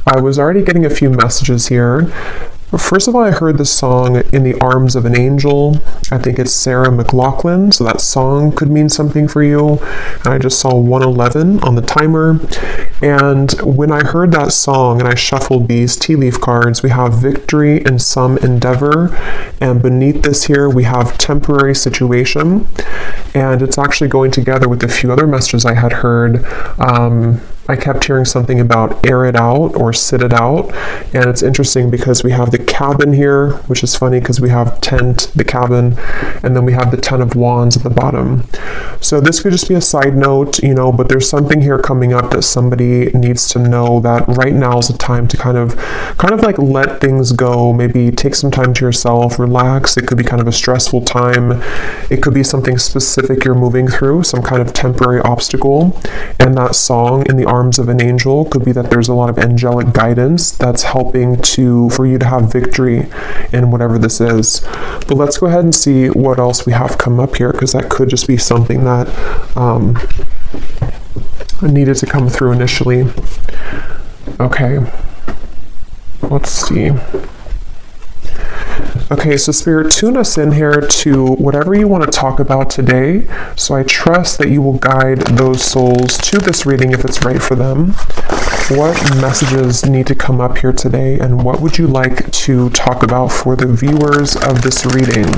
I was already getting a few messages here. First of all, I heard the song In the Arms of an Angel. I think it's Sarah McLachlan, so that song could mean something for you. And I just saw 111 on the timer. And when I heard that song and I shuffled these tea leaf cards, we have victory in some endeavor. And beneath this here, we have temporary situation. And it's actually going together with a few other messages I had heard. I kept hearing something about air it out or sit it out. And it's interesting because we have the cabin here, which is funny because we have tent, the cabin, and then we have the 10 of wands at the bottom. So this could just be a side note, but there's something here coming up that somebody needs to know, that right now is the time to kind of like let things go, maybe take some time to yourself, relax. It could be kind of a stressful time. It could be something specific you're moving through, some kind of temporary obstacle. And that song, In the Arms of an Angel, could be that there's a lot of angelic guidance that's helping for you to have victory in whatever this is. But let's go ahead and see what else we have come up here, because that could just be something that needed to come through initially. Okay, let's see. Okay, so Spirit, tune us in here to whatever you want to talk about today. So I trust that you will guide those souls to this reading if it's right for them. What messages need to come up here today, and what would you like to talk about for the viewers of this reading?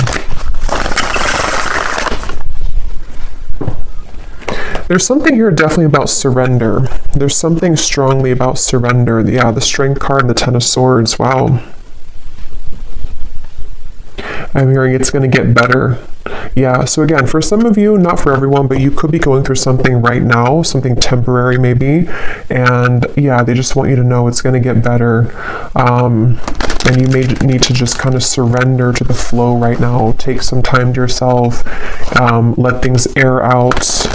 There's something here definitely about surrender. There's something strongly about surrender. Yeah, the Strength card and the 10 of Swords. Wow. I'm hearing it's going to get better. Yeah, so again, for some of you, not for everyone, but you could be going through something right now, something temporary maybe, and yeah, they just want you to know it's going to get better. And you may need to just kind of surrender to the flow right now. Take some time to yourself, let things air out.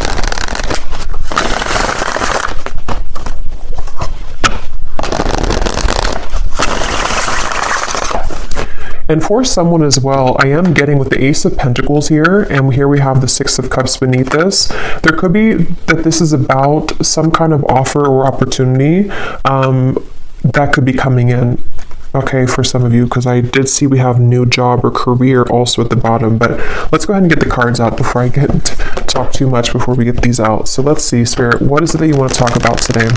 And for someone as well, I am getting with the Ace of Pentacles here, and here we have the 6 of Cups beneath this. There could be that this is about some kind of offer or opportunity that could be coming in. Okay, for some of you, because I did see we have new job or career also at the bottom. But let's go ahead and get the cards out before I talk too much before we get these out. So let's see, Spirit, what is it that you want to talk about today?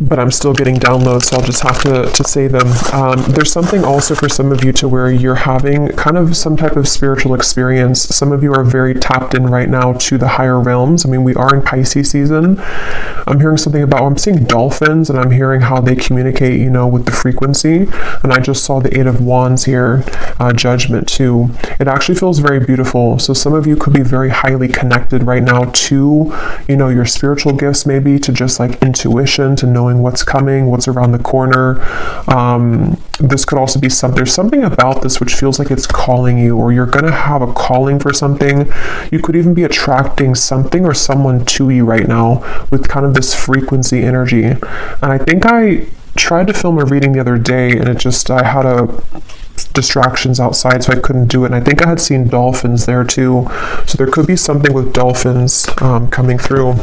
But I'm still getting downloads, so I'll just have to say them. There's something also for some of you to where you're having kind of some type of spiritual experience. Some of you are very tapped in right now to the higher realms. I mean, we are in Pisces season. I'm hearing something about, I'm seeing dolphins, and I'm hearing how they communicate, with the frequency. And I just saw the 8 of Wands here, Judgment too. It actually feels very beautiful. So some of you could be very highly connected right now to, your spiritual gifts, maybe to just like intuition, to knowing what's coming, what's around the corner. This could also be there's something about this which feels like it's calling you, or you're going to have a calling for something. You could even be attracting something or someone to you right now with kind of this frequency energy. And I think I tried to film a reading the other day, and I had distractions outside, so I couldn't do it. And I think I had seen dolphins there too. So there could be something with dolphins coming through.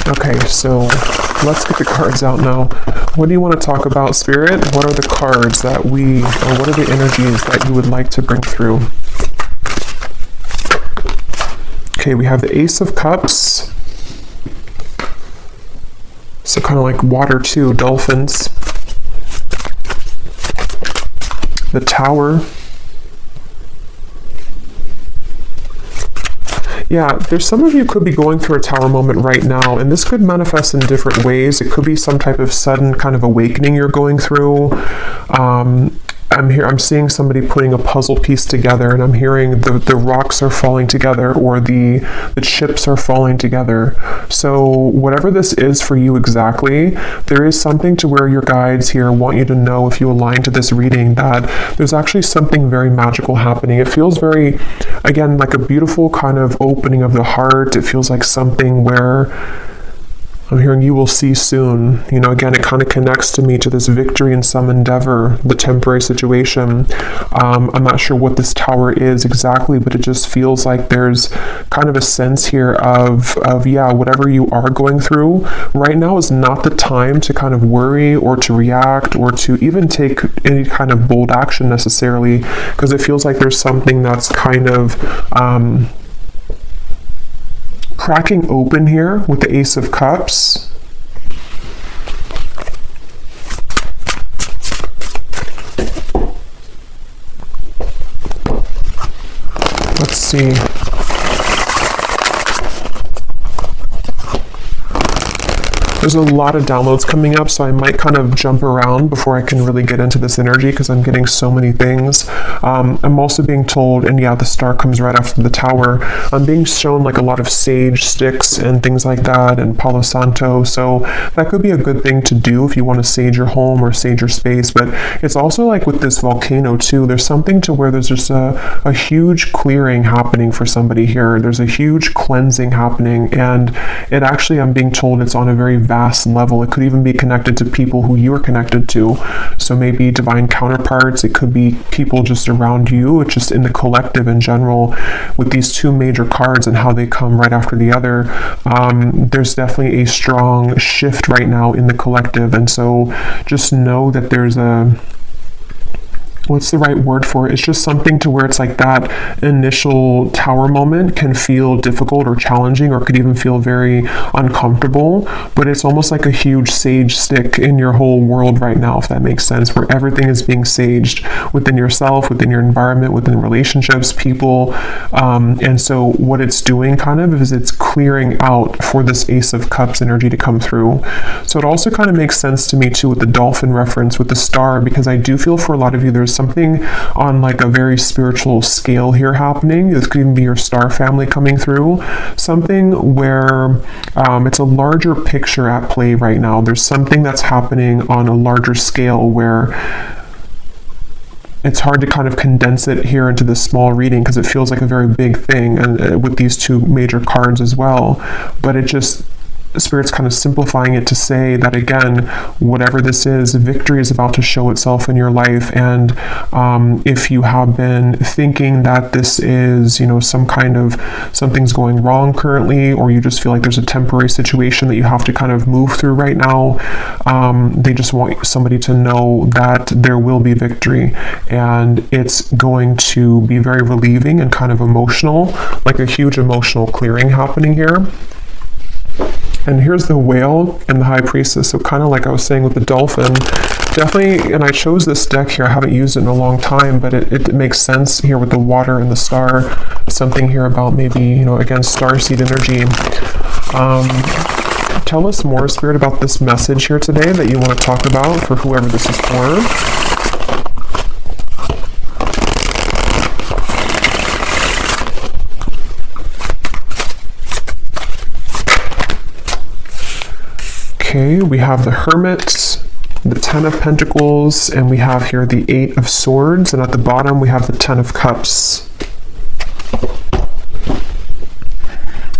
Okay, so let's get the cards out now. What do you want to talk about, Spirit? What are the cards or what are the energies that you would like to bring through? Okay, we have the Ace of Cups. So kind of like water too, dolphins. The Tower. Yeah, there's some of you could be going through a Tower moment right now, and this could manifest in different ways. It could be some type of sudden kind of awakening you're going through. I'm seeing somebody putting a puzzle piece together, and I'm hearing the rocks are falling together, or the chips are falling together. So whatever this is for you exactly, there is something to where your guides here want you to know, if you align to this reading, that there's actually something very magical happening. It feels very, again, like a beautiful kind of opening of the heart. It feels like something where I'm hearing you will see soon. You know, again, it kind of connects to me to this victory in some endeavor, the temporary situation. I'm not sure what this tower is exactly, but it just feels like there's kind of a sense here of yeah, whatever you are going through right now is not the time to kind of worry or to react or to even take any kind of bold action necessarily, because it feels like there's something that's kind of cracking open here with the Ace of Cups. Let's see. There's a lot of downloads coming up, so I might kind of jump around before I can really get into this energy because I'm getting so many things. I'm also being told, and yeah, the star comes right after the tower. I'm being shown like a lot of sage sticks and things like that, and Palo Santo, so that could be a good thing to do if you want to sage your home or sage your space. But it's also like with this volcano too, there's something to where there's just a huge clearing happening for somebody here. There's a huge cleansing happening, and it actually, I'm being told, it's on a very vast level. It could even be connected to people who you are connected to. So maybe divine counterparts, it could be people just around you. It's just in the collective in general with these two major cards and how they come right after the other. There's definitely a strong shift right now in the collective. And so just know that there's what's the right word for it? It's just something to where it's like that initial tower moment can feel difficult or challenging, or could even feel very uncomfortable, but it's almost like a huge sage stick in your whole world right now, if that makes sense, where everything is being saged within yourself, within your environment, within relationships, people, and so what it's doing kind of is it's clearing out for this Ace of Cups energy to come through. So it also kind of makes sense to me too with the dolphin reference with the star, because I do feel for a lot of you there's something on like a very spiritual scale here happening. This could even be your star family coming through. Something where it's a larger picture at play right now. There's something that's happening on a larger scale where it's hard to kind of condense it here into this small reading because it feels like a very big thing, and with these two major cards as well. But it just, Spirit's kind of simplifying it to say that, again, whatever this is, victory is about to show itself in your life. And if you have been thinking that this is, you know, some kind of something's going wrong currently, or you just feel like there's a temporary situation that you have to kind of move through right now, they just want somebody to know that there will be victory, and it's going to be very relieving and kind of emotional, like a huge emotional clearing happening here. And here's the whale and the high priestess. So kind of like I was saying with the dolphin, definitely, and I chose this deck here. I haven't used it in a long time, but it makes sense here with the water and the star. Something here about maybe, you know, again, starseed energy. Tell us more, Spirit, about this message here today that you want to talk about for whoever this is for. Okay, we have the Hermit, the Ten of Pentacles, and we have here the Eight of Swords, and at the bottom we have the Ten of Cups.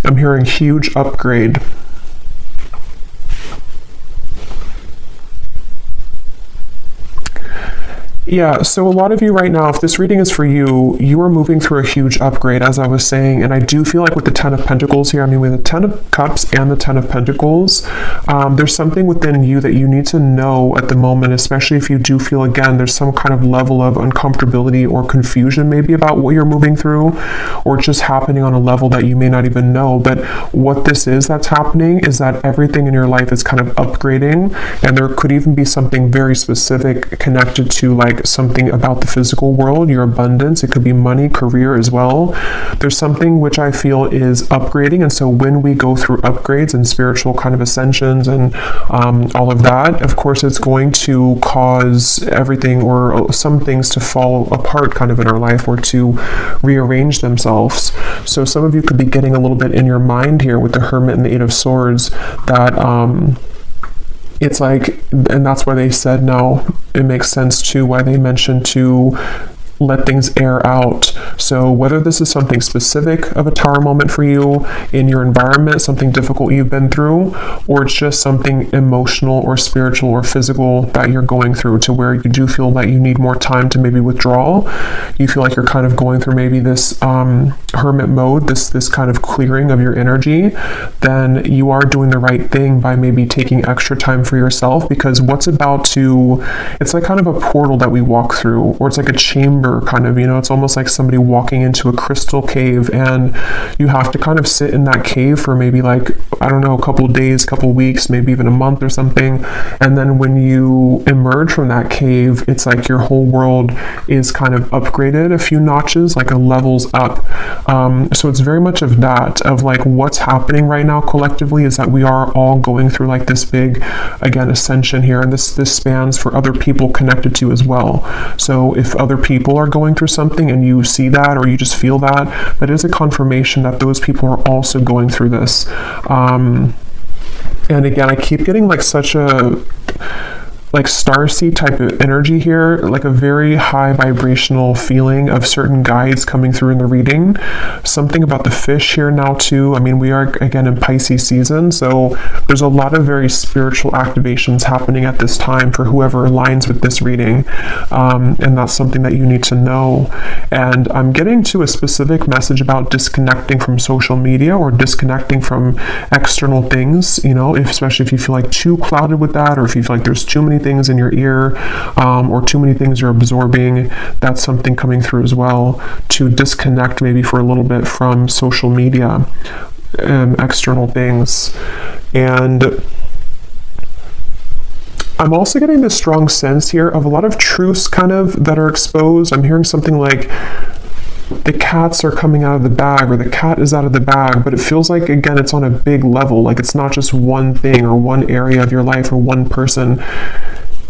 I'm hearing huge upgrade. Yeah, so a lot of you right now, if this reading is for you, you are moving through a huge upgrade, as I was saying, and I do feel like with the Ten of Pentacles here, I mean, with the Ten of Cups and the Ten of Pentacles, there's something within you that you need to know at the moment, especially if you do feel, again, there's some kind of level of uncomfortability or confusion maybe about what you're moving through, or just happening on a level that you may not even know. But what this is that's happening is that everything in your life is kind of upgrading, and there could even be something very specific connected to like something about the physical world, your abundance. It could be money, career as well. There's something which I feel is upgrading, and so when we go through upgrades and spiritual kind of ascensions and all of that, of course it's going to cause everything or some things to fall apart kind of in our life, or to rearrange themselves. So some of you could be getting a little bit in your mind here with the Hermit and the Eight of Swords that it's like, and that's why they said now, it makes sense too, why they mentioned to let things air out. So whether this is something specific of a Tower moment for you in your environment, something difficult you've been through, or it's just something emotional or spiritual or physical that you're going through, to where you do feel that you need more time to maybe withdraw. You feel like you're kind of going through maybe this hermit mode, this kind of clearing of your energy, then you are doing the right thing by maybe taking extra time for yourself, because what's about to, it's like kind of a portal that we walk through, or it's like a chamber kind of, it's almost like somebody walking into a crystal cave, and you have to kind of sit in that cave for maybe like, I don't know, a couple of days, couple of weeks, maybe even a month or something. And then when you emerge from that cave, it's like your whole world is kind of upgraded a few notches, like a levels up. So it's very much of that, of like what's happening right now collectively is that we are all going through like this big, again, ascension here. And this spans for other people connected to you as well. So if other people are going through something and you see that, or you just feel that, that is a confirmation that those people are also going through this. And again, I keep getting like such a like starseed type of energy here, like a very high vibrational feeling of certain guides coming through in the reading. Something about the fish here now too. I mean, we are again in Pisces season, so there's a lot of very spiritual activations happening at this time for whoever aligns with this reading. And that's something that you need to know. And I'm getting to a specific message about disconnecting from social media, or disconnecting from external things, especially if you feel like too clouded with that, or if you feel like there's too many things in your ear, or too many things you're absorbing. That's something coming through as well, to disconnect maybe for a little bit from social media, external things. And I'm also getting this strong sense here of a lot of truths kind of that are exposed. I'm hearing something like the cats are coming out of the bag, or the cat is out of the bag, but it feels like, again, it's on a big level. Like it's not just one thing or one area of your life or one person.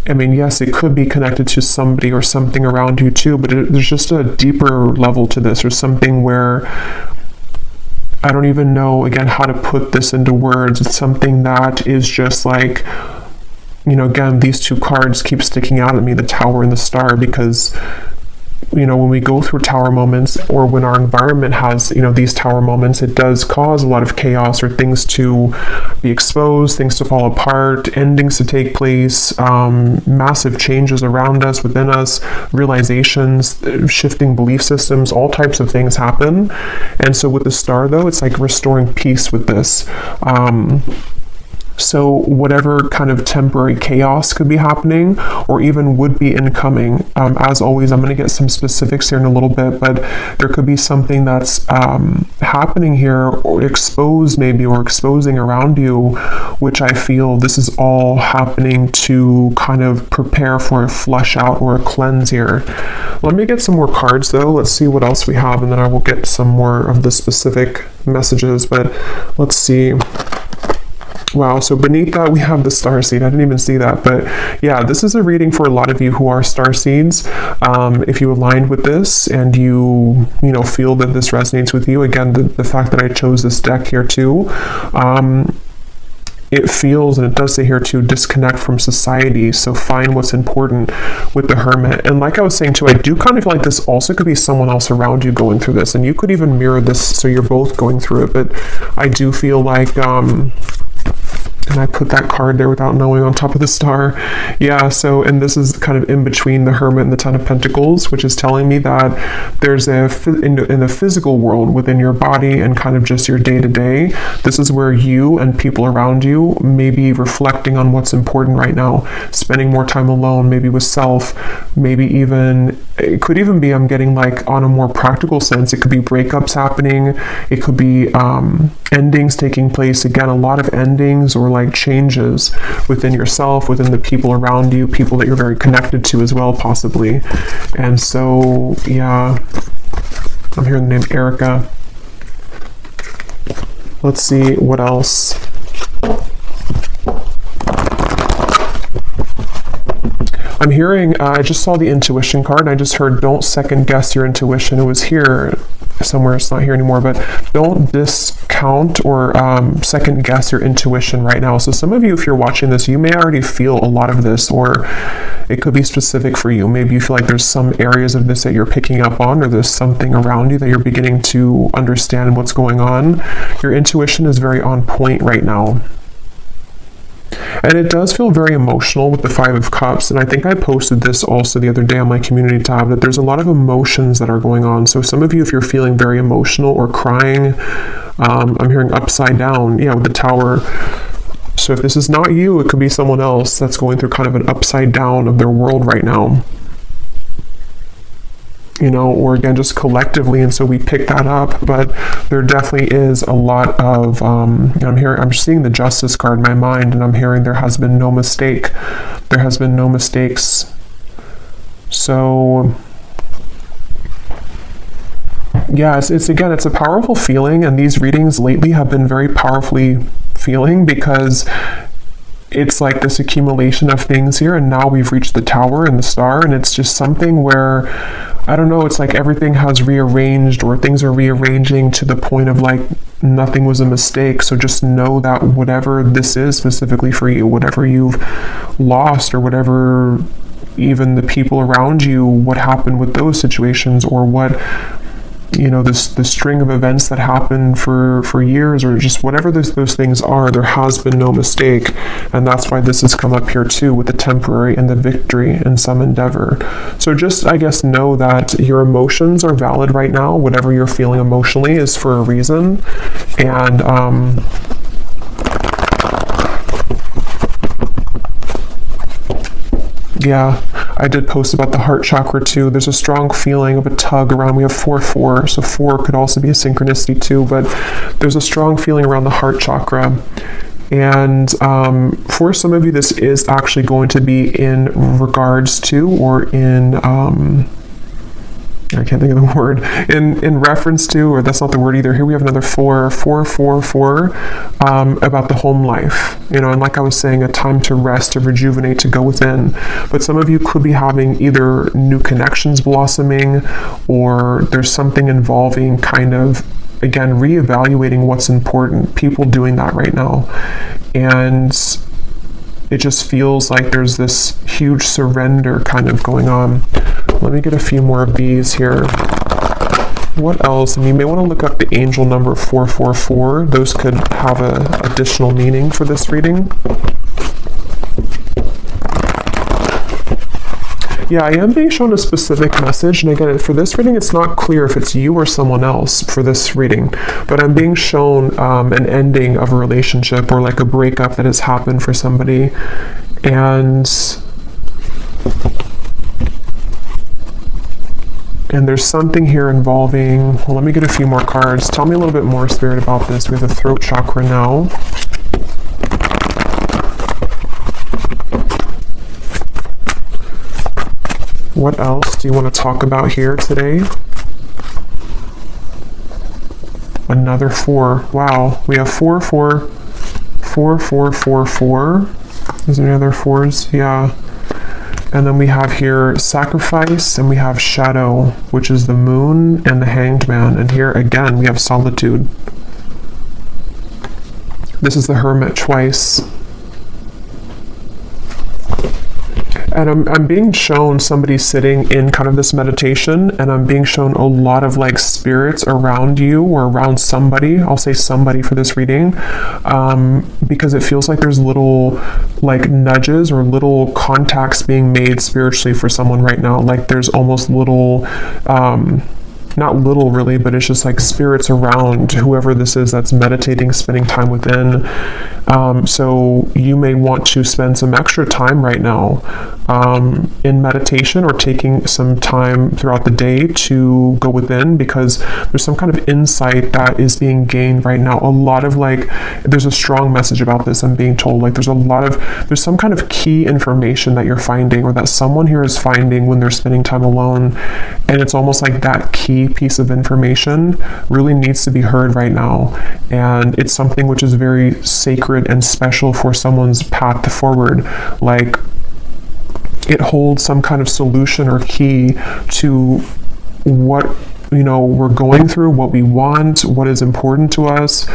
I mean, yes, it could be connected to somebody or something around you too, but there's just a deeper level to this, or something where I don't even know, again, how to put this into words. It's something that is just like, again, these two cards keep sticking out at me, the Tower and the Star, because when we go through Tower moments, or when our environment has, these Tower moments, it does cause a lot of chaos, or things to be exposed, things to fall apart, endings to take place, massive changes around us, within us, realizations, shifting belief systems, all types of things happen. And so with the Star, though, it's like restoring peace with this. So whatever kind of temporary chaos could be happening, or even would be incoming, as always, I'm going to get some specifics here in a little bit, but there could be something that's happening here, or exposed maybe, or exposing around you, which I feel this is all happening to kind of prepare for a flush out or a cleanse here. Let me get some more cards though. Let's see what else we have, and then I will get some more of the specific messages, but let's see. Wow, so beneath that we have the starseed. I didn't even see that, but yeah, this is a reading for a lot of you who are starseeds. If you aligned with this and you feel that this resonates with you, again, the fact that I chose this deck here too, it feels, and it does say here too, disconnect from society. So find what's important with the Hermit. And like I was saying too, I do kind of feel like this also could be someone else around you going through this, and you could even mirror this, so you're both going through it. But I do feel like and I put that card there without knowing on top of the Star. Yeah, so, and this is kind of in between the Hermit and the Ten of Pentacles, which is telling me that there's in the physical world, within your body and kind of just your day-to-day, this is where you and people around you may be reflecting on what's important right now, spending more time alone, maybe with self, maybe even, it could even be, I'm getting like on a more practical sense, it could be breakups happening, it could be endings taking place, again, a lot of endings, or like changes within yourself, within the people around you, people that you're very connected to as well, possibly. And so, yeah, I'm hearing the name Erica. Let's see what else. I'm hearing, I just saw the intuition card, and I just heard, don't second guess your intuition. It was here. somewhere, it's not here anymore, but don't discount or second guess your intuition right now. So some of you, if you're watching this, you may already feel a lot of this, or it could be specific for you. Maybe you feel like there's some areas of this that you're picking up on, or there's something around you that you're beginning to understand what's going on. Your intuition is very on point right now. And it does feel very emotional with the Five of Cups. And I think I posted this also the other day on my community tab, that there's a lot of emotions that are going on. So some of you, if you're feeling very emotional or crying, I'm hearing upside down, with the Tower. So if this is not you, it could be someone else that's going through kind of an upside down of their world right now. Or again, just collectively, and so we pick that up. But there definitely is a lot of, I'm seeing the Justice card in my mind, and I'm hearing there has been no mistake. There has been no mistakes. So, yeah, it's a powerful feeling, and these readings lately have been very powerfully feeling, because it's like this accumulation of things here, and now we've reached the Tower and the Star, and it's just something where, I don't know, it's like everything has rearranged, or things are rearranging to the point of like nothing was a mistake. So just know that whatever this is specifically for you, whatever you've lost, or whatever, even the people around you, what happened with those situations, or what, the string of events that happened for years, or just whatever those things are, there has been no mistake. And that's why this has come up here too, with the Temporary and the Victory in some endeavor. So just, I guess, know that your emotions are valid right now. Whatever you're feeling emotionally is for a reason. And yeah, I did post about the heart chakra too. There's a strong feeling of a tug around. We have 4-4, so 4 could also be a synchronicity too, but there's a strong feeling around the heart chakra. And for some of you, this is actually going to be in regards to, or in, I can't think of the word, in reference to, or that's not the word either. Here we have another 4, about the home life, and like I was saying, a time to rest, to rejuvenate, to go within. But some of you could be having either new connections blossoming, or there's something involving kind of, again, reevaluating what's important. People doing that right now. And it just feels like there's this huge surrender kind of going on. Let me get a few more of these here. What else? And you may want to look up the angel number 444. Those could have an additional meaning for this reading. Yeah, I am being shown a specific message, and again, for this reading, it's not clear if it's you or someone else for this reading, but I'm being shown an ending of a relationship, or like a breakup that has happened for somebody, and there's something here involving, well, let me get a few more cards. Tell me a little bit more, Spirit, about this. We have the throat chakra now. What else do you want to talk about here today? Another 4. Wow, we have 4, 4, 4, 4, 4, 4. Is there any other 4s? Yeah. And then we have here sacrifice, and we have shadow, which is the moon and the hanged man. And here again, we have solitude. This is the hermit twice. And I'm being shown somebody sitting in kind of this meditation, and I'm being shown a lot of like spirits around you, or around somebody. I'll say somebody for this reading, because it feels like there's little like nudges or little contacts being made spiritually for someone right now. Like there's almost little, not little really, but it's just like spirits around whoever this is that's meditating, spending time within. So you may want to spend some extra time right now in meditation, or taking some time throughout the day to go within, because there's some kind of insight that is being gained right now. A lot of like, there's a strong message about this, I'm being told. Like there's some kind of key information that you're finding, or that someone here is finding when they're spending time alone. And it's almost like that key piece of information really needs to be heard right now. And it's something which is very sacred and special for someone's path forward. Like it holds some kind of solution or key to what you know, we're going through, what we want, what is important to us.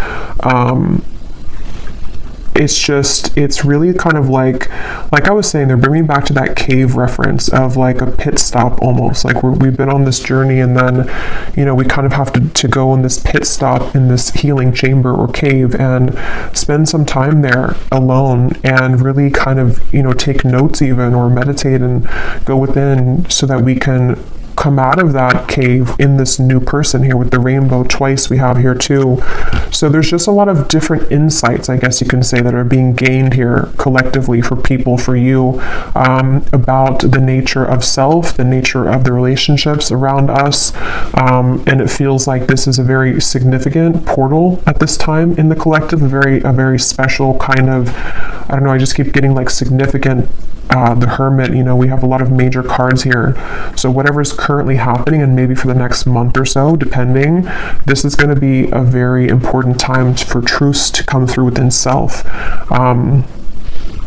It's really kind of like I was saying, they're bringing back to that cave reference of like a pit stop almost. Like we've been on this journey, and then, you know, we kind of have to go on this pit stop in this healing chamber or cave and spend some time there alone and really kind of, you know, take notes even, or meditate and go within, so that we can come out of that cave in this new person here with the rainbow twice we have here too. So there's just a lot of different insights, I guess you can say, that are being gained here collectively for people, for you, about the nature of self, the nature of the relationships around us. And it feels like this is a very significant portal at this time in the collective, a very special kind of, I don't know, I just keep getting like significant. The Hermit, you know, we have a lot of major cards here. So whatever's currently happening, and maybe for the next month or so, depending, this is going to be a very important time for truths to come through within self.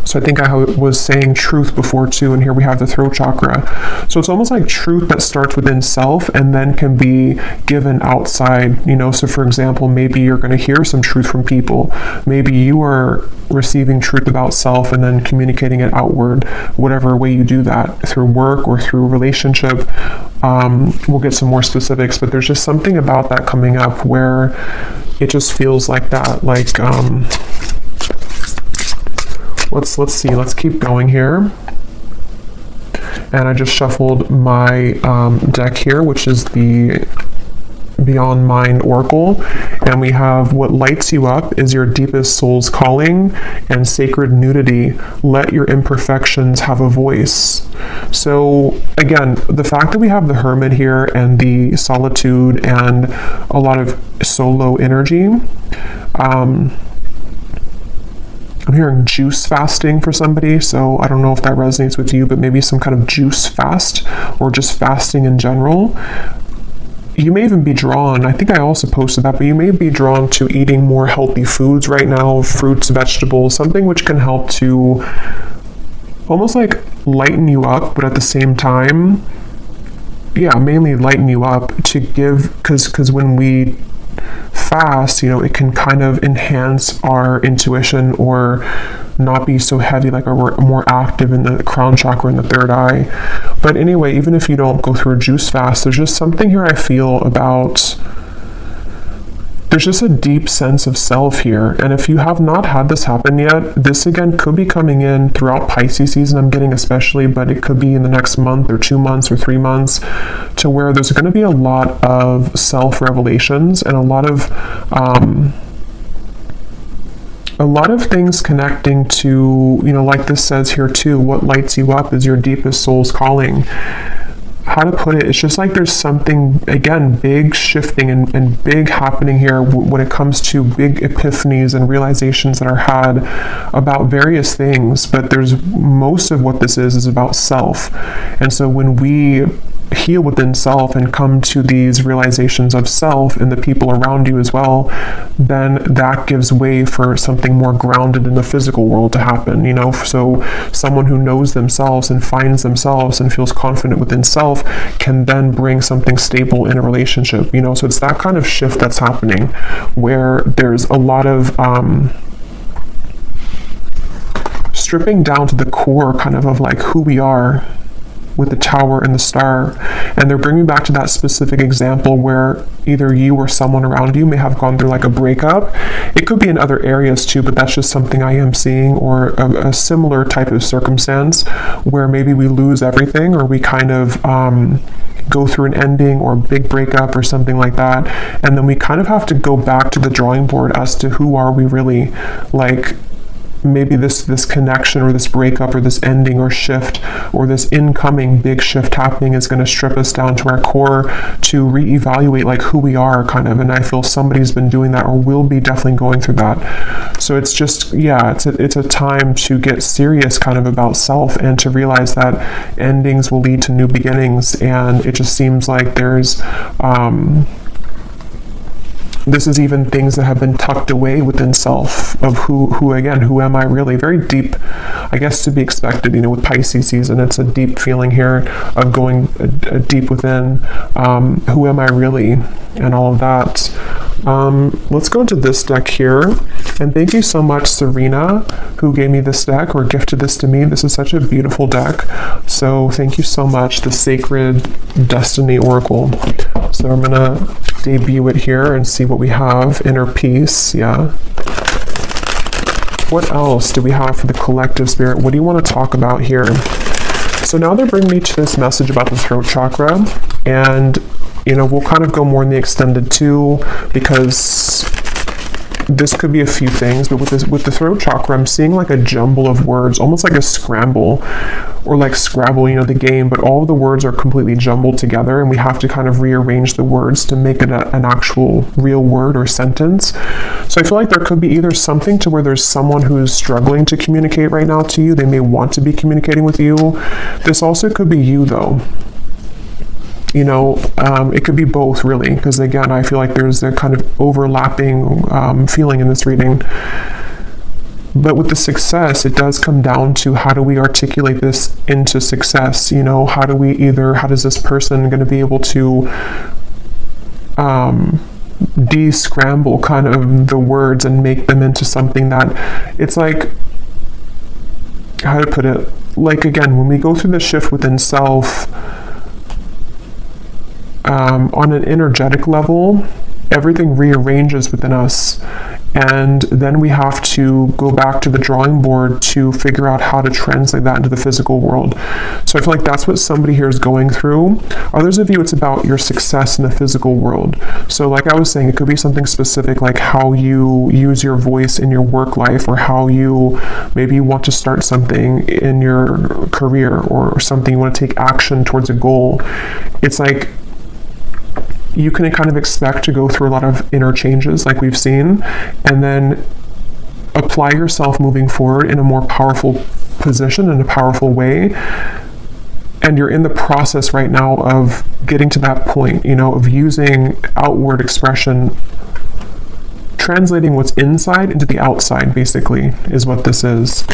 So I think I was saying truth before too, and here we have the throat chakra. So it's almost like truth that starts within self and then can be given outside, you know. So for example, maybe you're going to hear some truth from people. Maybe you are receiving truth about self and then communicating it outward, whatever way you do that, through work or through relationship. We'll get some more specifics, but there's just something about that coming up where it just feels like that, like, let's see, let's keep going here. And I just shuffled my deck here, which is the Beyond Mind Oracle, and we have what lights you up is your deepest soul's calling and sacred nudity. Let your imperfections have a voice. So again, the fact that we have the Hermit here and the solitude and a lot of solo energy, I'm hearing juice fasting for somebody, so I don't know if that resonates with you, but maybe some kind of juice fast or just fasting in general. You may even be drawn, I think I also posted that, but you may be drawn to eating more healthy foods right now, fruits, vegetables, something which can help to almost like lighten you up, but at the same time, yeah, mainly lighten you up to give, because when we fast, you know, it can kind of enhance our intuition or not be so heavy, like we're more active in the crown chakra and the third eye. But anyway, even if you don't go through a juice fast, there's just something here I feel about, there's just a deep sense of self here. And if you have not had this happen yet, this again could be coming in throughout Pisces season, I'm getting especially, but it could be in the next month or 2 months or 3 months, to where there's going to be a lot of self-revelations and a lot of things connecting to, you know, like this says here too, what lights you up is your deepest soul's calling. How to put it, it's just like there's something, again, big shifting and big happening here when it comes to big epiphanies and realizations that are had about various things, but there's most of what this is about self. And so when we heal within self and come to these realizations of self and the people around you as well, then that gives way for something more grounded in the physical world to happen, you know. So someone who knows themselves and finds themselves and feels confident within self can then bring something stable in a relationship, you know. So it's that kind of shift that's happening where there's a lot of stripping down to the core kind of like who we are, with the Tower and the Star. And they're bringing back to that specific example where either you or someone around you may have gone through like a breakup. It could be in other areas too, but that's just something I am seeing, or a similar type of circumstance where maybe we lose everything, or we kind of go through an ending or a big breakup or something like that, and then we kind of have to go back to the drawing board as to who are we really. Like, maybe this connection or this breakup or this ending or shift or this incoming big shift happening is going to strip us down to our core to reevaluate like who we are kind of. And I feel somebody's been doing that or will be definitely going through that. So it's just, yeah, it's a time to get serious kind of about self and to realize that endings will lead to new beginnings. And it just seems like there's this is even things that have been tucked away within self of who again, who am I really? Very deep, I guess, to be expected, you know, with Pisces season. It's a deep feeling here of going deep within, who am I really, and all of that. Let's go into this deck here. And thank you so much, Serena, who gave me this deck or gifted this to me. This is such a beautiful deck. So thank you so much, the Sacred Destiny Oracle. So I'm going to debut it here and see what we have. Inner Peace, yeah. What else do we have for the collective spirit? What do you want to talk about here? So now they're bringing me to this message about the throat chakra. And, you know, we'll kind of go more in the extended too, because this could be a few things, but with the throat chakra, I'm seeing like a jumble of words, almost like a scramble, or like Scrabble, you know, the game, but all of the words are completely jumbled together, and we have to kind of rearrange the words to make it an actual real word or sentence. So I feel like there could be either something to where there's someone who's struggling to communicate right now to you. They may want to be communicating with you. This also could be you, though. You know, it could be both, really, because again, I feel like there's a kind of overlapping feeling in this reading. But with the success, it does come down to how do we articulate this into success? You know, how does this person going to be able to de-scramble kind of the words and make them into something that it's like, how to put it? Like, again, when we go through the shift within self, on an energetic level, everything rearranges within us, and then we have to go back to the drawing board to figure out how to translate that into the physical world. So I feel like that's what somebody here is going through. Others of you, it's about your success in the physical world. So like I was saying, it could be something specific, like how you use your voice in your work life, or how you maybe want to start something in your career, or something you want to take action towards a goal. It's like you can kind of expect to go through a lot of inner changes like we've seen, and then apply yourself moving forward in a more powerful position, in a powerful way. And you're in the process right now of getting to that point, you know, of using outward expression, translating what's inside into the outside, basically, is what this is.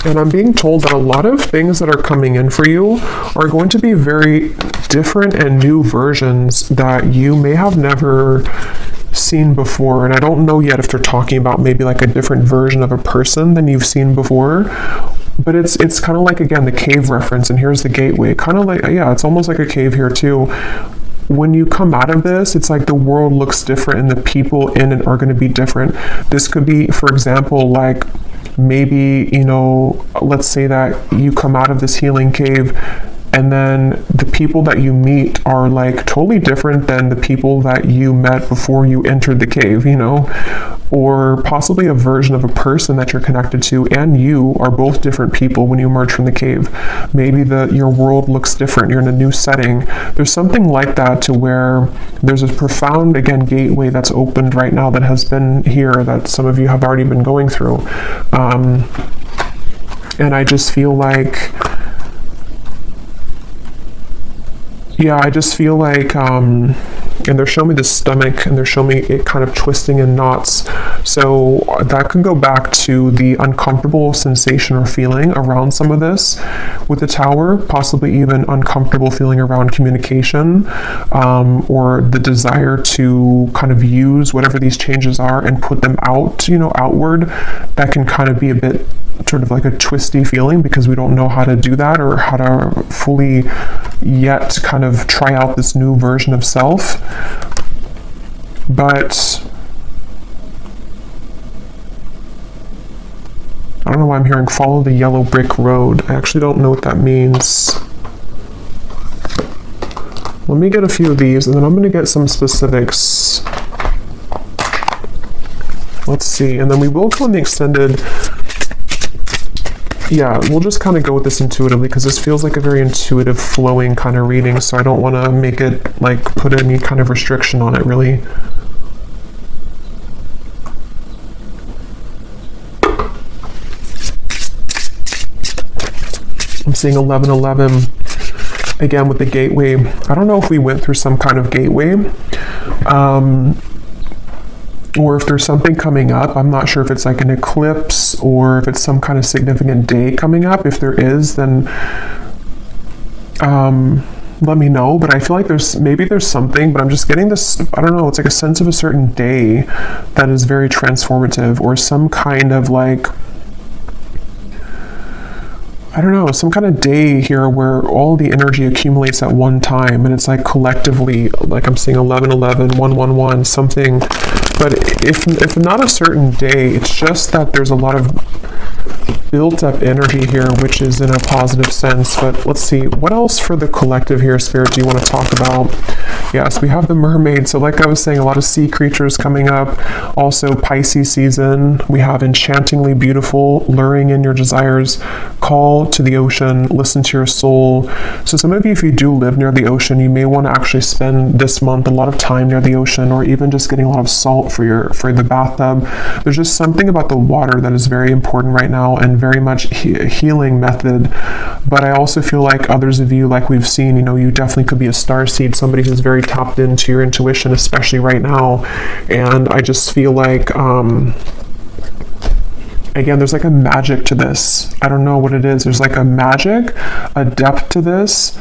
And I'm being told that a lot of things that are coming in for you are going to be very different and new versions that you may have never seen before. And I don't know yet if they're talking about maybe like a different version of a person than you've seen before. But it's kind of like, again, the cave reference, and here's the gateway. Kind of like, yeah, it's almost like a cave here too. When you come out of this, it's like the world looks different and the people in it are going to be different. This could be, for example, like, maybe, you know, let's say that you come out of this healing cave, and then the people that you meet are like totally different than the people that you met before you entered the cave, you know, or possibly a version of a person that you're connected to and you are both different people when you emerge from the cave. Maybe your world looks different. You're in a new setting. There's something like that, to where there's a profound, again, gateway that's opened right now that has been here, that some of you have already been going through. And I just feel like, yeah, I just feel like, and they're showing me the stomach, and they're showing me it kind of twisting in knots. So that could go back to the uncomfortable sensation or feeling around some of this with the Tower, possibly even uncomfortable feeling around communication, or the desire to kind of use whatever these changes are and put them out, you know, outward. That can kind of be a bit sort of like a twisty feeling, because we don't know how to do that, or how to fully yet kind of try out this new version of self. But I don't know why I'm hearing follow the yellow brick road. I actually don't know what that means. Let me get a few of these, and then I'm going to get some specifics. Let's see, and then we will go in the extended. Yeah, we'll just kind of go with this intuitively, because this feels like a very intuitive, flowing kind of reading, so I don't want to make it, like, put any kind of restriction on it, really. I'm seeing 1111 again with the gateway. I don't know if we went through some kind of gateway, or if there's something coming up. I'm not sure if it's like an eclipse or if it's some kind of significant day coming up. If there is, then let me know. But I feel like there's something, but I'm just getting this, I don't know, it's like a sense of a certain day that is very transformative, or some kind of like, I don't know, some kind of day here where all the energy accumulates at one time, and it's like collectively, like I'm seeing 1111, 111, something. But if not a certain day, it's just that there's a lot of built up energy here, which is in a positive sense. But let's see, what else for the collective here, Spirit, do you want to talk about? Yes, we have the mermaid. So like I was saying, a lot of sea creatures coming up. Also Pisces season. We have enchantingly beautiful, luring in your desires, call to the ocean, listen to your soul. So some of you, if you do live near the ocean, you may want to actually spend this month a lot of time near the ocean, or even just getting a lot of salt for the bathtub. There's just something about the water that is very important right now, and very much healing method. But I also feel like others of you, like we've seen, you definitely could be a starseed, somebody who's very tapped into your intuition, especially right now. And I just feel like again, there's like a magic to this. I don't know what it is. There's like a magic, a depth to this.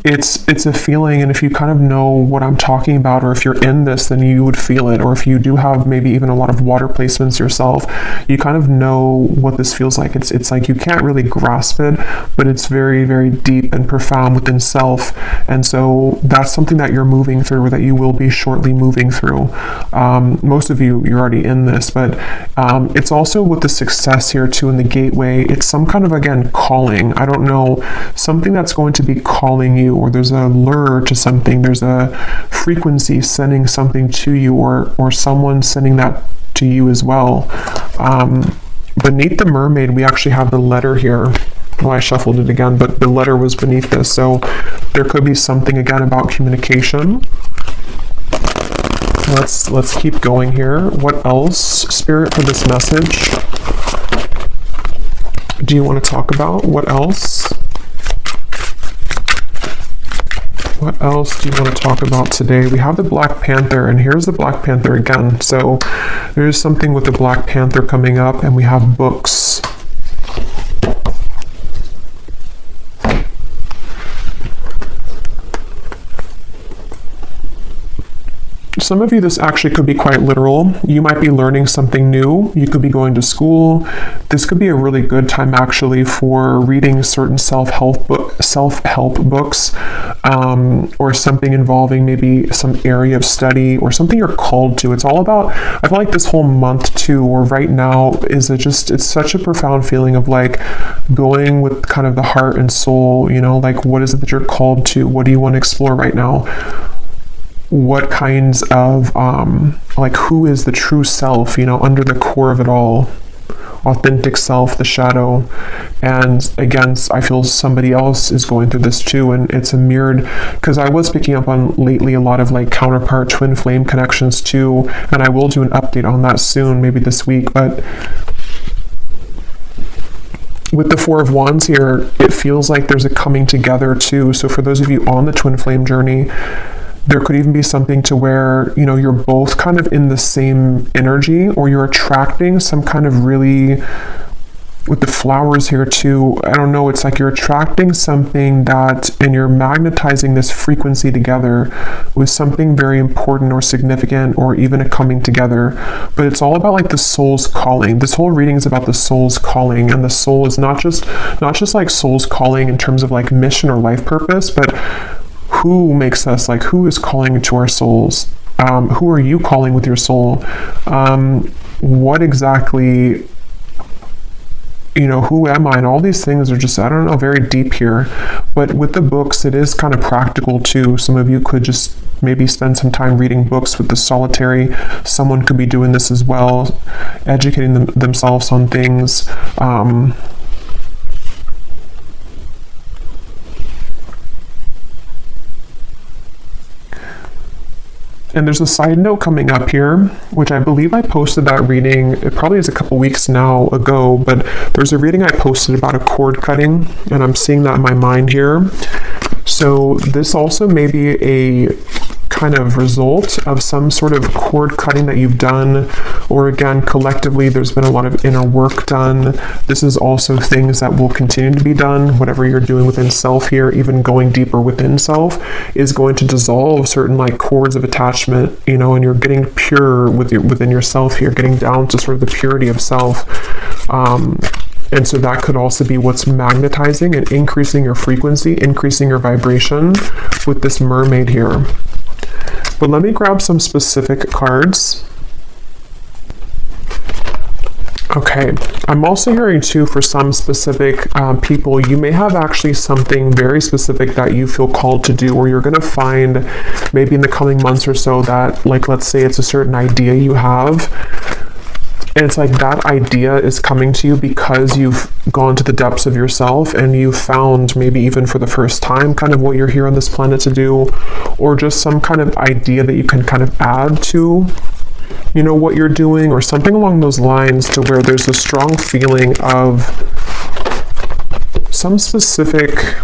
It's a feeling, and if you kind of know what I'm talking about, or if you're in this, then you would feel it. Or if you do have maybe even a lot of water placements yourself, you kind of know what this feels like. It's like you can't really grasp it, but it's very, very deep and profound within self. And so that's something that you're moving through, or that you will be shortly moving through. Most of you're already in this, but it's also with the success here too in the gateway. It's some kind of, again, calling. I don't know, something that's going to be calling you, or there's a lure to something, there's a frequency sending something to you, or someone sending that to you as well. Beneath the mermaid, we actually have the letter here. Well, I shuffled it again, but the letter was beneath this, so there could be something again about communication. Let's keep going here. What else, Spirit, for this message do you want to talk about? What else? What else do you want to talk about today? We have the Black Panther, and here's the Black Panther again. So there's something with the Black Panther coming up, and we have books. Some of you, this actually could be quite literal. You might be learning something new. You could be going to school. This could be a really good time actually for reading certain self-help books, or something involving maybe some area of study, or something you're called to. It's all about, I feel like this whole month too, or right now, it's such a profound feeling of like going with kind of the heart and soul, like what is it that you're called to? What do you want to explore right now? What kinds of, like who is the true self, under the core of it all, authentic self, the shadow. And again, I feel somebody else is going through this too, and it's a mirrored, because I was picking up on lately a lot of like counterpart twin flame connections too, and I will do an update on that soon, maybe this week. But with the Four of Wands here, it feels like there's a coming together too. So for those of you on the twin flame journey, there could even be something to where, you're both kind of in the same energy, or you're attracting some kind of really, with the flowers here too, I don't know, it's like you're attracting something and you're magnetizing this frequency together with something very important or significant, or even a coming together. But it's all about like the soul's calling. This whole reading is about the soul's calling, and the soul is not just like soul's calling in terms of like mission or life purpose, but who makes us, like who is calling to our souls? Who are you calling with your soul? What exactly, who am I? And all these things are just, I don't know, very deep here. But with the books, it is kind of practical too. Some of you could just maybe spend some time reading books with the solitary. Someone could be doing this as well, educating themselves on things. And there's a side note coming up here, which I believe I posted that reading, it probably is a couple weeks now ago, but there's a reading I posted about a cord cutting, and I'm seeing that in my mind here. So this also may be a kind of result of some sort of cord cutting that you've done, or again, collectively, there's been a lot of inner work done. This is also things that will continue to be done. Whatever you're doing within self here, even going deeper within self, is going to dissolve certain like cords of attachment, you know, and you're getting pure within yourself here, getting down to sort of the purity of self. And so that could also be what's magnetizing and increasing your frequency, increasing your vibration with this mermaid here. But let me grab some specific cards. Okay, I'm also hearing too, for some specific people, you may have actually something very specific that you feel called to do, or you're going to find maybe in the coming months or so that, like, let's say it's a certain idea you have, and it's like that idea is coming to you because you've gone to the depths of yourself and you've found, maybe even for the first time, kind of what you're here on this planet to do, or just some kind of idea that you can kind of add to, you know, what you're doing, or something along those lines, to where there's a strong feeling of some specific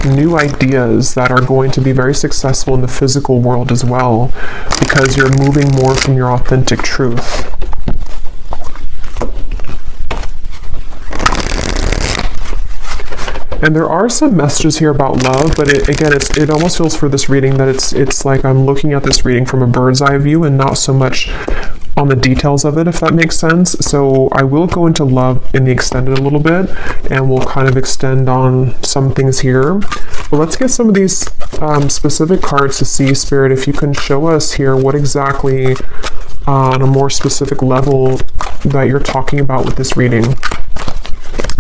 new ideas that are going to be very successful in the physical world as well, because you're moving more from your authentic truth. And there are some messages here about love, but it almost feels for this reading that it's like I'm looking at this reading from a bird's eye view and not so much on the details of it, if that makes sense. So I will go into love in the extended a little bit, and we'll kind of extend on some things here. But let's get some of these specific cards to see, Spirit, if you can show us here what exactly on a more specific level that you're talking about with this reading.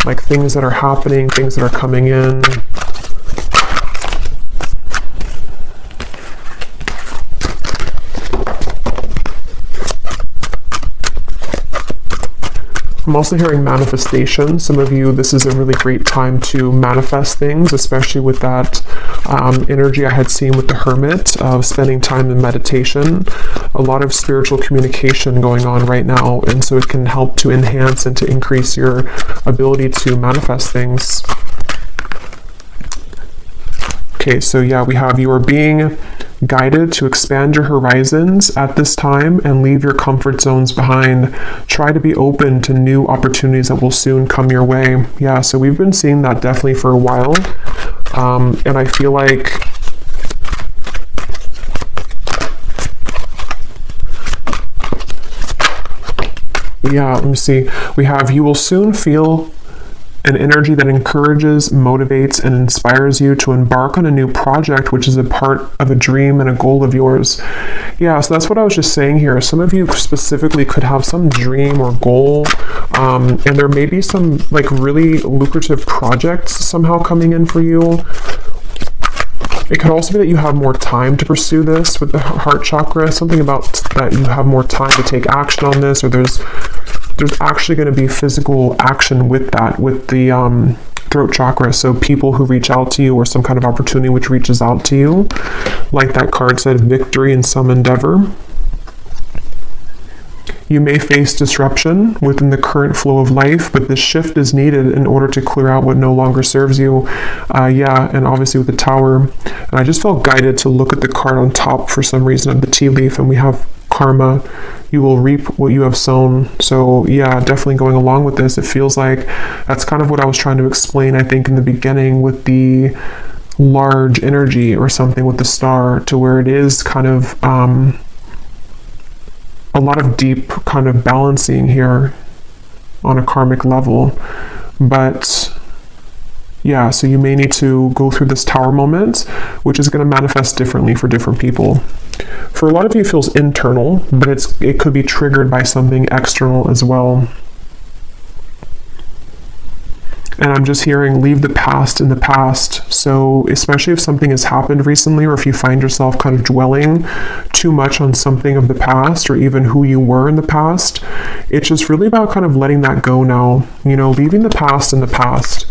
Like things that are happening, things that are coming in. I'm also hearing manifestation. Some of you, this is a really great time to manifest things, especially with that energy I had seen with the Hermit of spending time in meditation. A lot of spiritual communication going on right now, and so it can help to enhance and to increase your ability to manifest things. Okay, so yeah, we have you are being guided to expand your horizons at this time and leave your comfort zones behind. Try to be open to new opportunities that will soon come your way. Yeah, so we've been seeing that definitely for a while. And I feel like yeah, let me see. We have you will soon feel an energy that encourages, motivates, and inspires you to embark on a new project, which is a part of a dream and a goal of yours. Yeah, so that's what I was just saying here. Some of you specifically could have some dream or goal, and there may be some like really lucrative projects somehow coming in for you. It could also be that you have more time to pursue this with the heart chakra, something about that you have more time to take action on this, or there's actually going to be physical action with that, with the throat chakra. So people who reach out to you, or some kind of opportunity which reaches out to you, like that card said, victory in some endeavor. You may face disruption within the current flow of life, but this shift is needed in order to clear out what no longer serves you. Yeah, and obviously with the Tower. And I just felt guided to look at the card on top for some reason of the tea leaf, and we have karma. You will reap what you have sown. So yeah, definitely going along with this, it feels like that's kind of what I was trying to explain, I think, in the beginning with the large energy or something with the star, to where it is kind of a lot of deep kind of balancing here on a karmic level. But yeah, so you may need to go through this Tower moment, which is going to manifest differently for different people. For a lot of you, it feels internal, but it could be triggered by something external as well. And I'm just hearing leave the past in the past. So especially if something has happened recently, or if you find yourself kind of dwelling too much on something of the past, or even who you were in the past, it's just really about kind of letting that go now, you know, leaving the past in the past.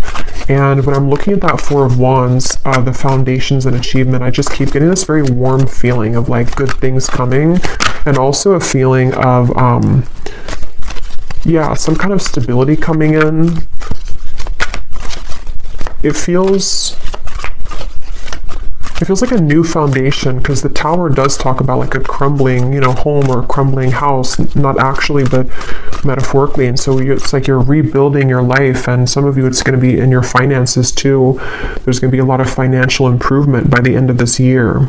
And when I'm looking at that Four of Wands, the foundations and achievement, I just keep getting this very warm feeling of like good things coming, and also a feeling of, yeah, some kind of stability coming in. It feels like a new foundation, because the Tower does talk about like a crumbling, you know, home or a crumbling house, not actually, but metaphorically. And so it's like you're rebuilding your life, and some of you, it's going to be in your finances too. There's going to be a lot of financial improvement by the end of this year.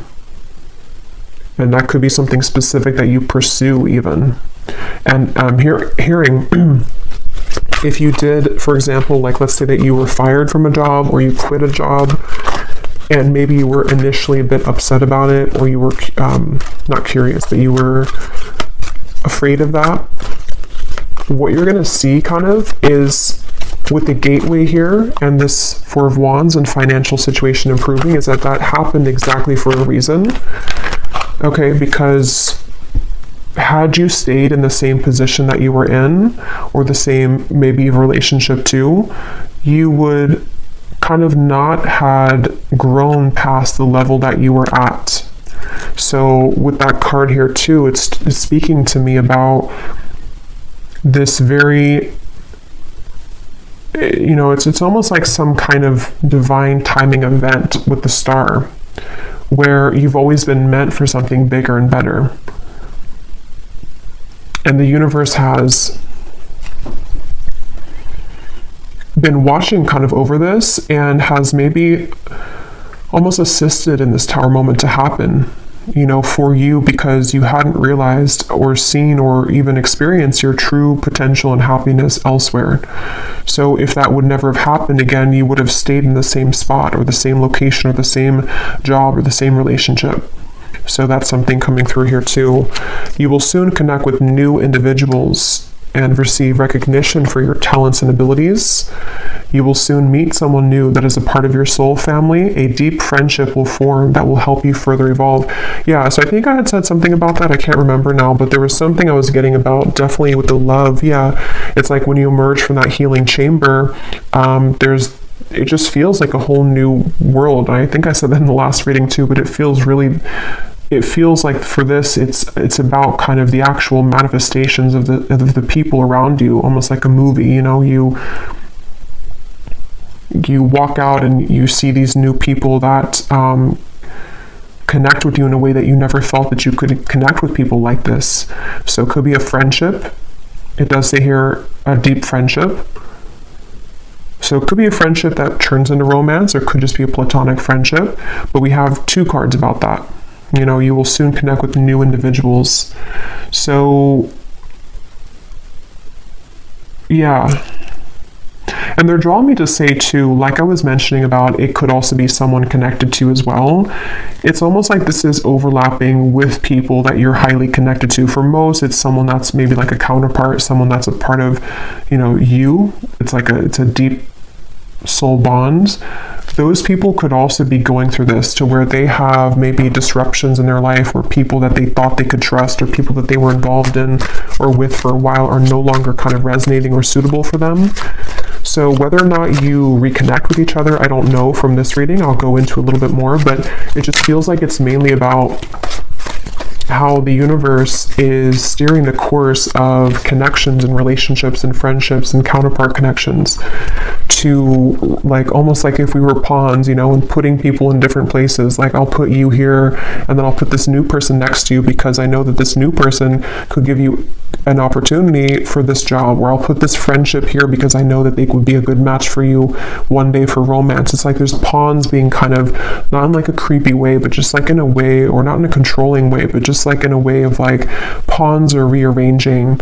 And that could be something specific that you pursue even. And I'm hearing if you did, for example, like let's say that you were fired from a job, or you quit a job, and maybe you were initially a bit upset about it, or you were not curious, but you were afraid of that. What you're going to see kind of is with the gateway here and this Four of Wands and financial situation improving, is that happened exactly for a reason. Okay, because had you stayed in the same position that you were in, or the same maybe relationship too, you would kind of not had grown past the level that you were at. So with that card here too, it's speaking to me about this very, you know, it's almost like some kind of divine timing event with the Star, where you've always been meant for something bigger and better. And the universe has been watching kind of over this, and has maybe almost assisted in this Tower moment to happen, you know, for you, because you hadn't realized or seen or even experienced your true potential and happiness elsewhere. So if that would never have happened again, you would have stayed in the same spot, or the same location, or the same job, or the same relationship. So that's something coming through here too. You will soon connect with new individuals and receive recognition for your talents and abilities. You will soon meet someone new that is a part of your soul family. A deep friendship will form that will help you further evolve. Yeah, so I think I had said something about that. I can't remember now, but there was something I was getting about, definitely with the love. Yeah, it's like when you emerge from that healing chamber, it just feels like a whole new world. I think I said that in the last reading too, but it feels like for this, it's about kind of the actual manifestations of the people around you, almost like a movie. You know, you walk out and you see these new people that connect with you in a way that you never felt that you could connect with people like this. So it could be a friendship. It does say here a deep friendship. So it could be a friendship that turns into romance, or it could just be a platonic friendship. But we have two cards about that. You know, you will soon connect with new individuals. So, yeah. And they're drawing me to say too, like I was mentioning about, it could also be someone connected to as well. It's almost like this is overlapping with people that you're highly connected to. For most, it's someone that's maybe like a counterpart, someone that's a part of, you know, you. It's a deep soul bond. Those people could also be going through this, to where they have maybe disruptions in their life, or people that they thought they could trust, or people that they were involved in or with for a while are no longer kind of resonating or suitable for them. So whether or not you reconnect with each other, I don't know from this reading. I'll go into a little bit more, but it just feels like it's mainly about how the universe is steering the course of connections and relationships and friendships and counterpart connections, to like almost like if we were pawns, you know, and putting people in different places. Like I'll put you here, and then I'll put this new person next to you, because I know that this new person could give you an opportunity for this job. Or I'll put this friendship here because I know that they would be a good match for you one day for romance. It's like there's pawns being kind of, not in like a creepy way, but just like in a way, or not in a controlling way, but just like in a way of like pawns are rearranging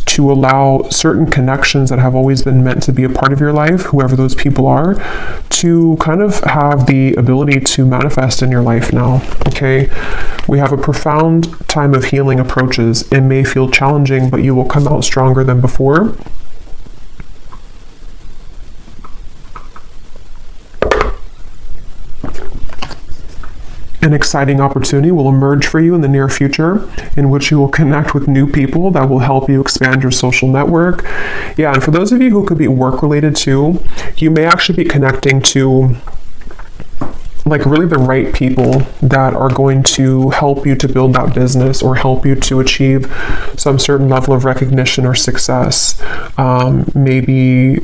to allow certain connections that have always been meant to be a part of your life, whoever those people are, to kind of have the ability to manifest in your life now. Okay, we have a profound time of healing approaches. It may feel challenging, but you will come out stronger than before. An exciting opportunity will emerge for you in the near future in which you will connect with new people that will help you expand your social network. Yeah, and for those of you who could be work related too, you may actually be connecting to like really the right people that are going to help you to build that business or help you to achieve some certain level of recognition or success. Maybe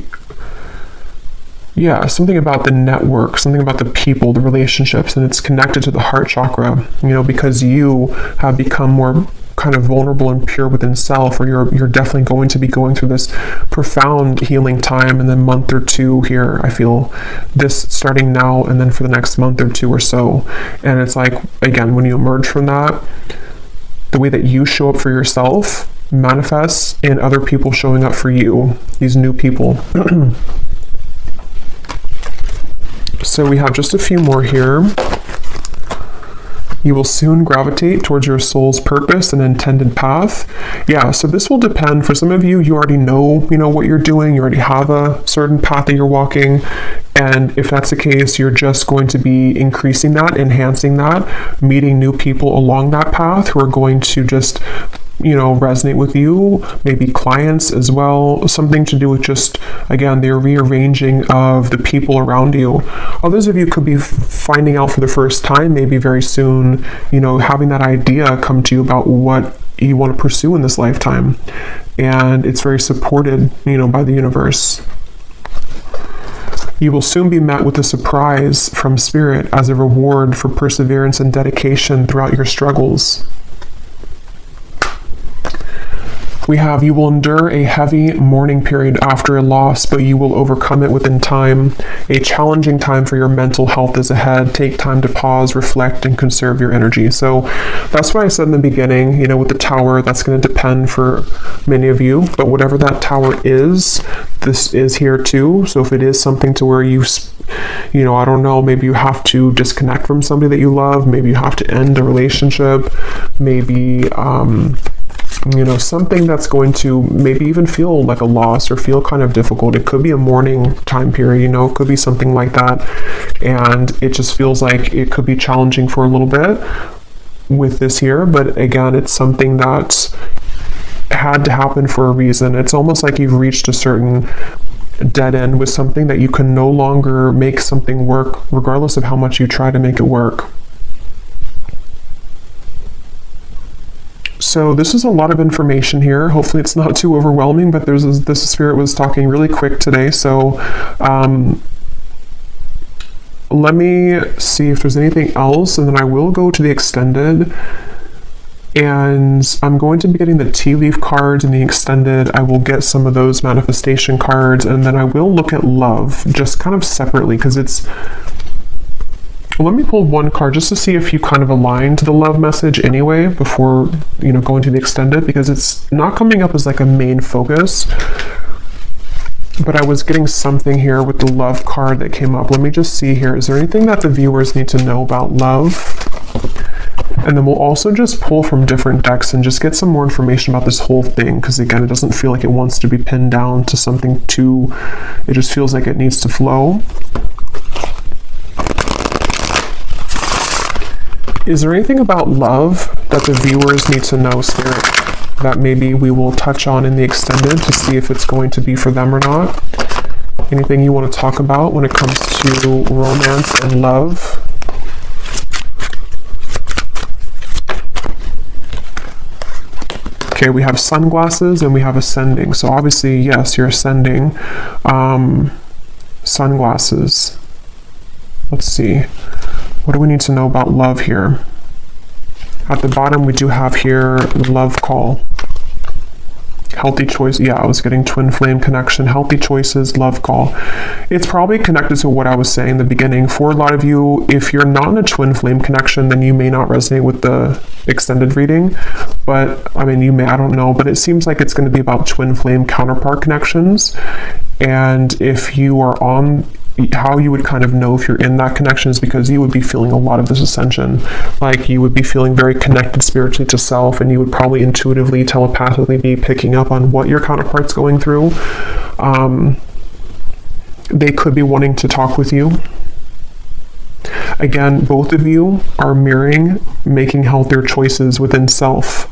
something about the network, something about the people, the relationships, and it's connected to the heart chakra, because you have become more kind of vulnerable and pure within self, or you're definitely going to be going through this profound healing time in the month or two here. I feel this starting now and then for the next month or two or so. And it's like, again, when you emerge from that, the way that you show up for yourself manifests in other people showing up for you, these new people. So we have just a few more here. You will soon gravitate towards your soul's purpose and intended path. Yeah, so this will depend. For some of you, you already know, what you're doing. You already have a certain path that you're walking. And if that's the case, you're just going to be increasing that, enhancing that, meeting new people along that path who are going to just resonate with you, maybe clients as well, something to do with just, again, the rearranging of the people around you. Others of you could be finding out for the first time, maybe very soon, having that idea come to you about what you want to pursue in this lifetime. And it's very supported, by the universe. You will soon be met with a surprise from Spirit as a reward for perseverance and dedication throughout your struggles. We have, you will endure a heavy mourning period after a loss, but you will overcome it within time. A challenging time for your mental health is ahead. Take time to pause, reflect, and conserve your energy. So that's what I said in the beginning, with the tower, that's going to depend for many of you, but whatever that tower is, this is here too. So if it is something to where you I don't know, maybe you have to disconnect from somebody that you love, maybe you have to end a relationship, maybe, something that's going to maybe even feel like a loss or feel kind of difficult. It could be a mourning time period, it could be something like that. And it just feels like it could be challenging for a little bit with this here. But again, it's something that's had to happen for a reason. It's almost like you've reached a certain dead end with something that you can no longer make something work, regardless of how much you try to make it work. So this is a lot of information here. Hopefully it's not too overwhelming, but this Spirit was talking really quick today. So let me see if there's anything else, and then I will go to the extended. And I'm going to be getting the tea leaf cards in the extended. I will get some of those manifestation cards, and then I will look at love just kind of separately, because let me pull one card just to see if you kind of align to the love message anyway before, going to the extended, because it's not coming up as like a main focus. But I was getting something here with the love card that came up. Let me just see here. Is there anything that the viewers need to know about love? And then we'll also just pull from different decks and just get some more information about this whole thing, because again, it doesn't feel like it wants to be pinned down to something it just feels like it needs to flow. Is there anything about love that the viewers need to know, Spirit, that maybe we will touch on in the extended to see if it's going to be for them or not? Anything you want to talk about when it comes to romance and love? Okay, we have sunglasses and we have ascending. So obviously, yes, you're ascending. Sunglasses. Let's see. What do we need to know about love here? At the bottom, we do have here love call. Healthy choice. Yeah, I was getting twin flame connection. Healthy choices, love call. It's probably connected to what I was saying in the beginning. For a lot of you, if you're not in a twin flame connection, then you may not resonate with the extended reading. But I mean, you may, I don't know, but it seems like it's going to be about twin flame counterpart connections. And if you are on, how you would kind of know if you're in that connection is because you would be feeling a lot of this ascension. Like you would be feeling very connected spiritually to self, and you would probably intuitively, telepathically be picking up on what your counterpart's going through. They could be wanting to talk with you. Again, both of you are mirroring making healthier choices within self.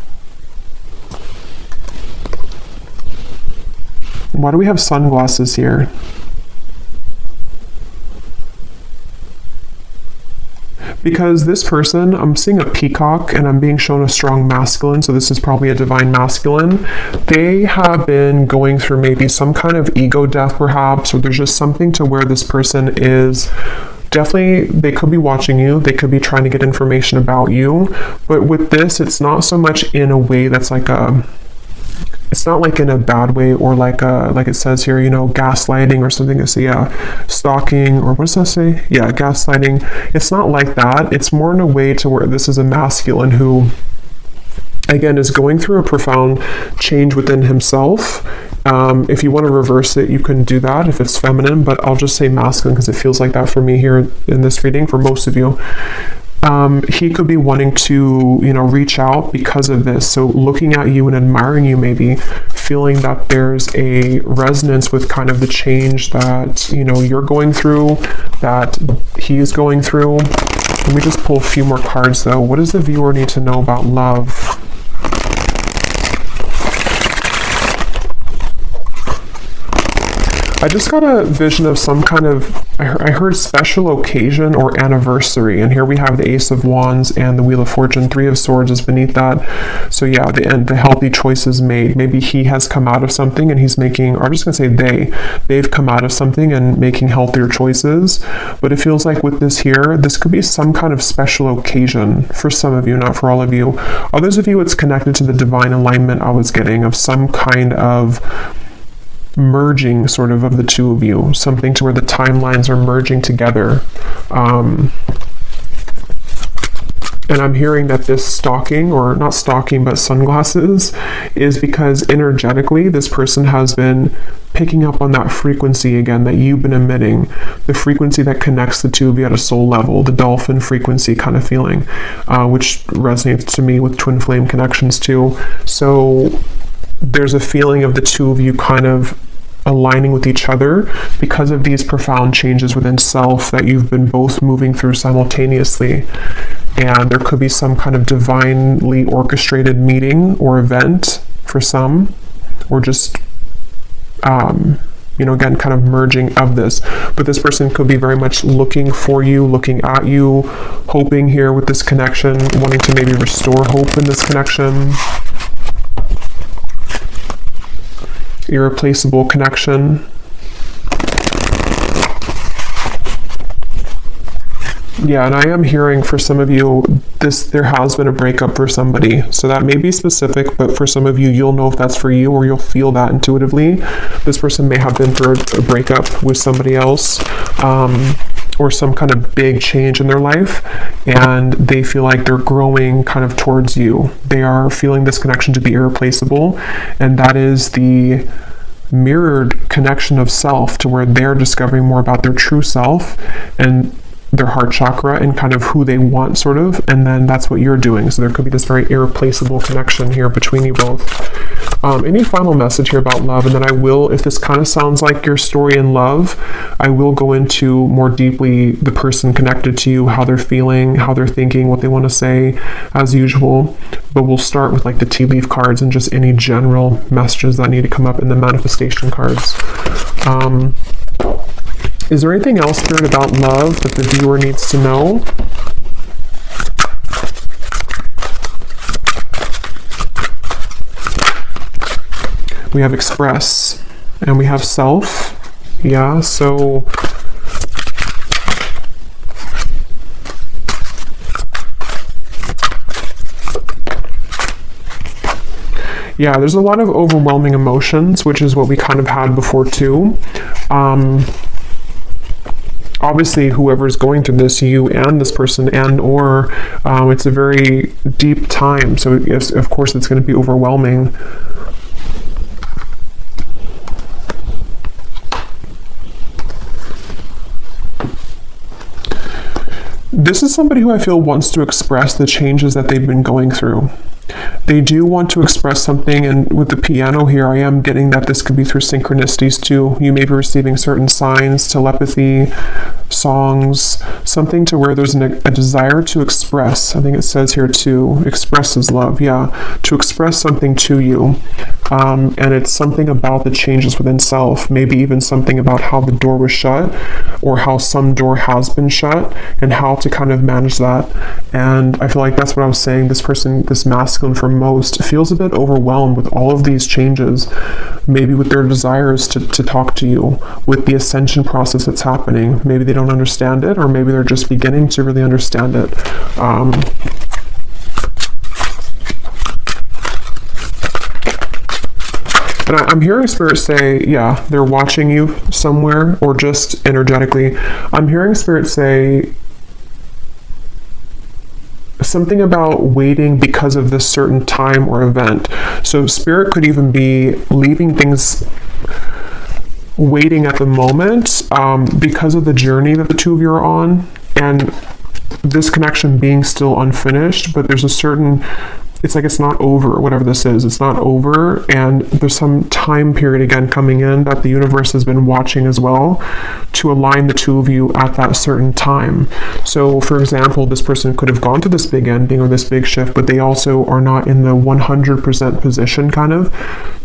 Why do we have sunglasses here? Because this person, I'm seeing a peacock and I'm being shown a strong masculine, so this is probably a divine masculine. They have been going through maybe some kind of ego death perhaps, or there's just something to where this person is definitely, they could be watching you, they could be trying to get information about you, but with this, it's not so much in a way that's like it's not like in a bad way, or like it says here, you know, gaslighting or something. It's stalking, or what does that say? Yeah, gaslighting. It's not like that. It's more in a way to where this is a masculine who, again, is going through a profound change within himself. If you want to reverse it, you can do that if it's feminine, but I'll just say masculine because it feels like that for me here in this reading for most of you. He could be wanting to, you know, reach out because of this. So looking at you and admiring you, maybe feeling that there's a resonance with kind of the change that, you know, you're going through, that he's going through. Let me just pull a few more cards though. What does the viewer need to know about love? I just got a vision of some kind of, I heard special occasion or anniversary, and here we have the Ace of Wands and the Wheel of Fortune. 3 of Swords is beneath that. So yeah, the healthy choices made. Maybe he has come out of something and he's making, or I'm just gonna say they've come out of something and making healthier choices. But it feels like with this here, this could be some kind of special occasion for some of you, not for all of you. Others of you, it's connected to the divine alignment I was getting of some kind of merging sort of the two of you, something to where the timelines are merging together. And I'm hearing that this stalking, or not stalking, but sunglasses, is because energetically this person has been picking up on that frequency again that you've been emitting, the frequency that connects the two of you at a soul level, the dolphin frequency kind of feeling, which resonates to me with twin flame connections too. So there's a feeling of the two of you kind of aligning with each other because of these profound changes within self that you've been both moving through simultaneously. And there could be some kind of divinely orchestrated meeting or event for some, or just you know, again, kind of merging of this. But this person could be very much looking for you, looking at you, hoping here with this connection, wanting to maybe restore hope in this connection. Irreplaceable connection. Yeah, and I am hearing for some of you, there has been a breakup for somebody. So that may be specific, but for some of you, you'll know if that's for you, or you'll feel that intuitively. This person may have been through a breakup with somebody else, or some kind of big change in their life, and they feel like they're growing kind of towards you. They are feeling this connection to be irreplaceable, and that is the mirrored connection of self, to where they're discovering more about their true self and their heart chakra and kind of who they want, sort of, and then that's what you're doing. So there could be this very irreplaceable connection here between you both. Any final message here about love? And then I will, if this kind of sounds like your story in love, I will go into more deeply the person connected to you, how they're feeling, how they're thinking, what they want to say, as usual. But we'll start with like the tea leaf cards and just any general messages that need to come up in the manifestation cards. Is there anything else, Spirit, about love that the viewer needs to know? We have express and we have self. Yeah, so yeah, there's a lot of overwhelming emotions, which is what we kind of had before too. Obviously, whoever's going through this, you and this person, and or it's a very deep time. So yes, of course, it's going to be overwhelming. This is somebody who I feel wants to express the changes that they've been going through. They do want to express something, and with the piano here, I am getting that this could be through synchronicities too. You may be receiving certain signs, telepathy, songs, something to where there's a desire to express. I think it says here to express his love. Yeah, to express something to you. And it's something about the changes within self, maybe even something about how the door was shut or how some door has been shut and how to kind of manage that. And I feel like that's what I was saying. This person, this masculine for most, feels a bit overwhelmed with all of these changes, maybe with their desires to talk to you, with the ascension process that's happening. Maybe they don't understand it, or maybe they're just beginning to really understand it. And I'm hearing Spirit say, yeah, they're watching you somewhere, or just energetically. I'm hearing Spirit say something about waiting because of this certain time or event. So Spirit could even be leaving things waiting at the moment because of the journey that the two of you are on, and this connection being still unfinished, but there's a certain, it's like it's not over, whatever this is, it's not over, and there's some time period again coming in that the universe has been watching as well to align the two of you at that certain time. So for example, this person could have gone to this big ending or this big shift, but they also are not in the 100% position kind of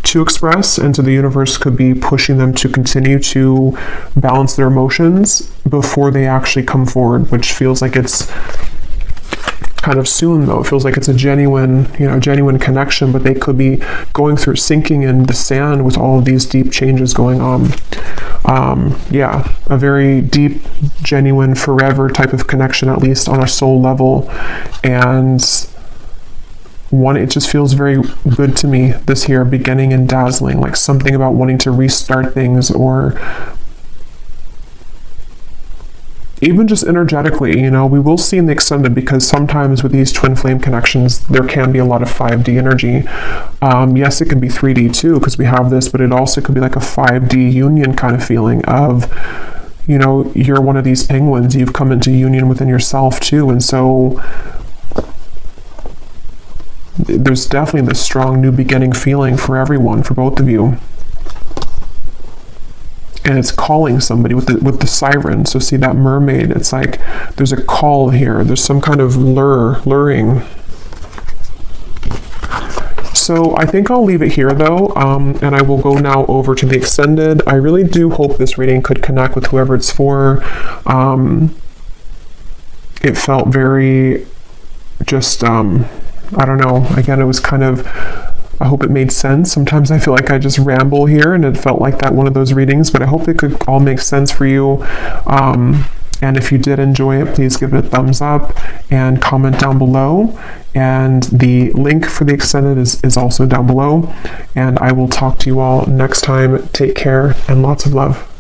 to express, and so the universe could be pushing them to continue to balance their emotions before they actually come forward, which feels like it's kind of soon though. It feels like it's a genuine connection, but they could be going through sinking in the sand with all of these deep changes going on. Yeah, a very deep, genuine, forever type of connection, at least on a soul level. And one, it just feels very good to me, this here, beginning and dazzling, like something about wanting to restart things, or even just energetically, we will see in the extended, because sometimes with these twin flame connections, there can be a lot of 5D energy. Yes, it can be 3D too, because we have this, but it also could be like a 5D union kind of feeling of, you're one of these penguins, you've come into union within yourself too, and so there's definitely this strong new beginning feeling for everyone, for both of you. And it's calling somebody with the siren. So see that mermaid, it's like there's a call here, there's some kind of luring. So I think I'll leave it here though, and I will go now over to the extended. I really do hope this reading could connect with whoever it's for. It felt very just I don't know, again, it was kind of, I hope it made sense. Sometimes I feel like I just ramble here, and it felt like that one of those readings, but I hope it could all make sense for you. And if you did enjoy it, please give it a thumbs up and comment down below. And the link for the extended is also down below. And I will talk to you all next time. Take care and lots of love.